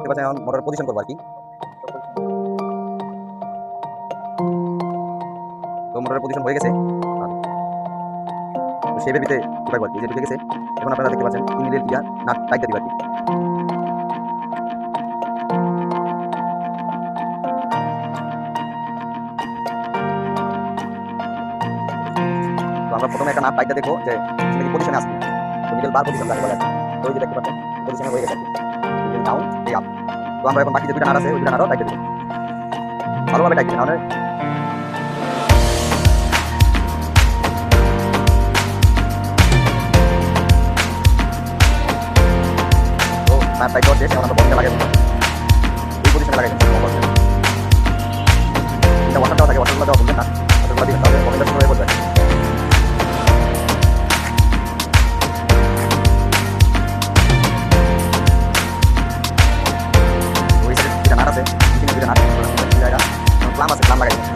পাচ্ছেন এখন motor position করবো আর কি। তো মোটরের পজিশন হয়ে গেছে, তো শেপের ভিতরে ঢুকাইবো আর কি, যে ঢুকে গেছে। এখন আপনারা দেখতে পাচ্ছেন 3 মিলির দিয়া নাট টাইট দিবা আর কি। তো আমরা প্রথমে একটা নাট টাইট দেখবো যে পজিশনে আসবে, তো মিডল বার পজিশন লাগে বলে আর কি। তো ওই যে দেখতে পাচ্ছেন পজিশনে হয়ে গেছে আর কি, ডাউন এই আপ। তো আমরা এখন বাকি যে দুইটা নাট আছে ওই দুইটা নাটও টাইট দেবো, ভালোভাবে টাইট দিবেন, নাহলে নাট টাইট করছে। এখন আমরা বলতে লাগাই দেবো, এই পজিশনে লাগাই দেবো। এটা ওয়াটার দেওয়া থাকে, ওয়াটারগুলো দেওয়া বলবেন না, ওয়াটারগুলো দিবেন, তাহলে বকেলটা শুরু হয়ে পড়বে। ওই সাইডে দুইটা নাট আছে, দুইটা নাট জায়গা প্লাম আছে, প্লাম লাগাই দেবো।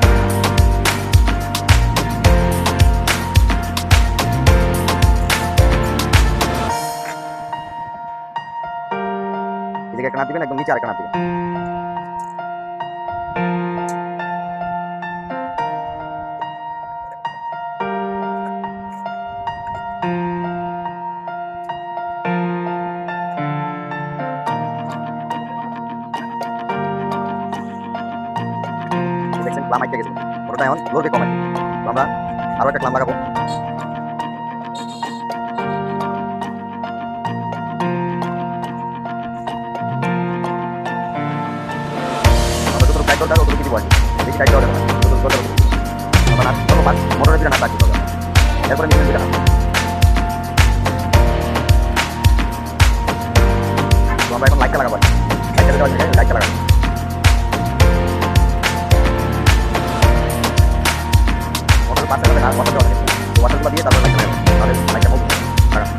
এদিকে একটা নাট দিবেন, একদম নিচে আরেকটা নাট দিবেন। দেখছেন ক্লাম আইতে গেছে, ওটা এখন লড়বে কমে। তো আমরা আরো একটা ক্লাম লাগাবো। আমরা যতটুকু টাইট দরকার ততটুকু দিব আর কি, বেশি টাইট দেওয়া যাবে না, যতটুকু দরকার ততটুকু দিব। আমরা নাট যত পাঁচ মোটরের দুইটা নাট রাখতে হবে, এরপরে মিডিল দুইটা নাট। তো আমরা এখন লাইটটা লাগাবো, লাইটটা দেওয়ার জায়গায় লাইটটা লাগাবো। মোটরের পাশে হবে না, ওয়াটার দেওয়া থাকে, তো ওয়াটারগুলো দিয়ে তারপরে লাইটটা লাগাবো, তাহলে লাইটটা হবে লাগাবো।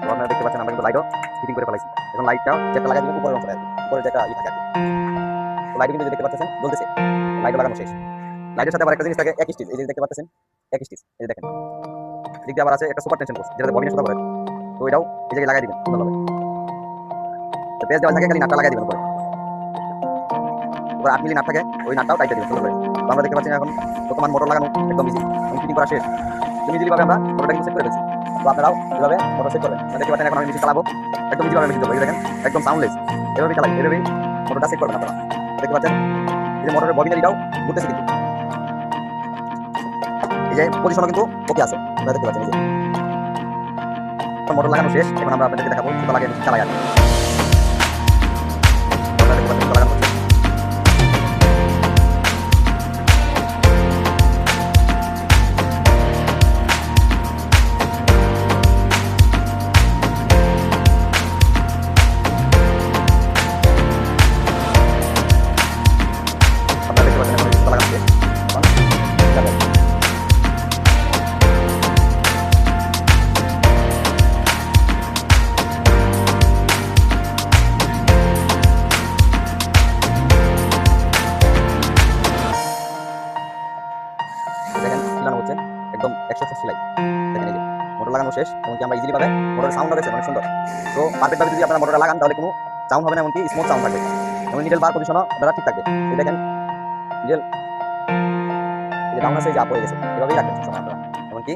তো আপনারা দেখতে পাচ্ছেন আমরা কিন্তু লাইটও ফিটিং করে ফেলাইছি। এখন লাইটটাও যেটা লাগাই দিবেন উপরের অংশে আর কি, উপরে যেটা ই থাকে আর কি। তো লাইট কিন্তু দেখতে পাচ্ছেন জ্বলতেছে, লাইটও লাগানো শেষ। লাইটের সাথে আবার একটা জিনিস থাকে, এক স্টিচ, এই যে দেখতে পাচ্ছেন এক স্টিচ, এই যে দেখেন এদিক দিয়ে আবার আছে একটা সুপার টেনশন পোস্ট, যেটা ববিনের সুতা করে। তো এটাও এই জায়গায় লাগাই দিবেন সুন্দরভাবে। তো পেজ দেওয়ার জায়গায় খালি নাটটা লাগাই দিবেন উপরে, উপরে 8 মিলি নাট থাকে, ওই নাটটাও টাইট দিবেন সুন্দর করে। তো আমরা দেখতে পাচ্ছি এখন বর্তমান মোটর লাগানো একদম ইজি, ফিটিং করা শেষ। তুমি ইজিলি ভাবে আমরা মোটরটা কিন্তু সেট করে ফেলছি। তো আপনারাও এভাবে মোটর সেট করবেন। দেখতে পাচ্ছেন এখন আমি মেশিন চালাবো, একদম ইজিভাবে মেশিন চালাবো, এই দেখেন একদম সাউন্ডলেস, এভাবেই চালাই, এভাবেই মোটরটা সেট করবেন আপনারা। দেখতে পাচ্ছেন এই যে মোটরের ববিনের এটাও ঘুরতেছে কিন্তু, এই যে পজিশনও কিন্তু ওকে আছে, আপনারা দেখতে পাচ্ছেন। এই যে মোটর লাগানো শেষ, এখন আমরা আপনাদেরকে দেখাবো সুতা লাগিয়ে মেশিন চালাই আর কি। আপনারা দেখতে পাচ্ছেন সুতা লাগানো হচ্ছে। আপনারা দেখতে পাচ্ছেন এখন সুতা লাগানো শেষ। এখন যাবে। দেখেন সিলানো হচ্ছে একদম 100% সেলাই। দেখেন এই যে মোটর লাগানো শেষ, এমনকি আমরা ইজিলি ভাবে মোটরের সাউন্ড হয়েছে অনেক সুন্দর। তো পারফেক্ট ভাবে যদি আপনারা মোটরটা লাগান তাহলে কোনো সাউন্ড হবে না, এমনকি স্মুথ সাউন্ড থাকবে, এবং নিডল বার পজিশনও আপনারা ঠিক থাকবে। এই দেখেন নিডল এই যে ডাউন আছে, এই যে আপ হয়ে গেছে, এভাবেই রাখবেন সবসময় আপনারা, এমনকি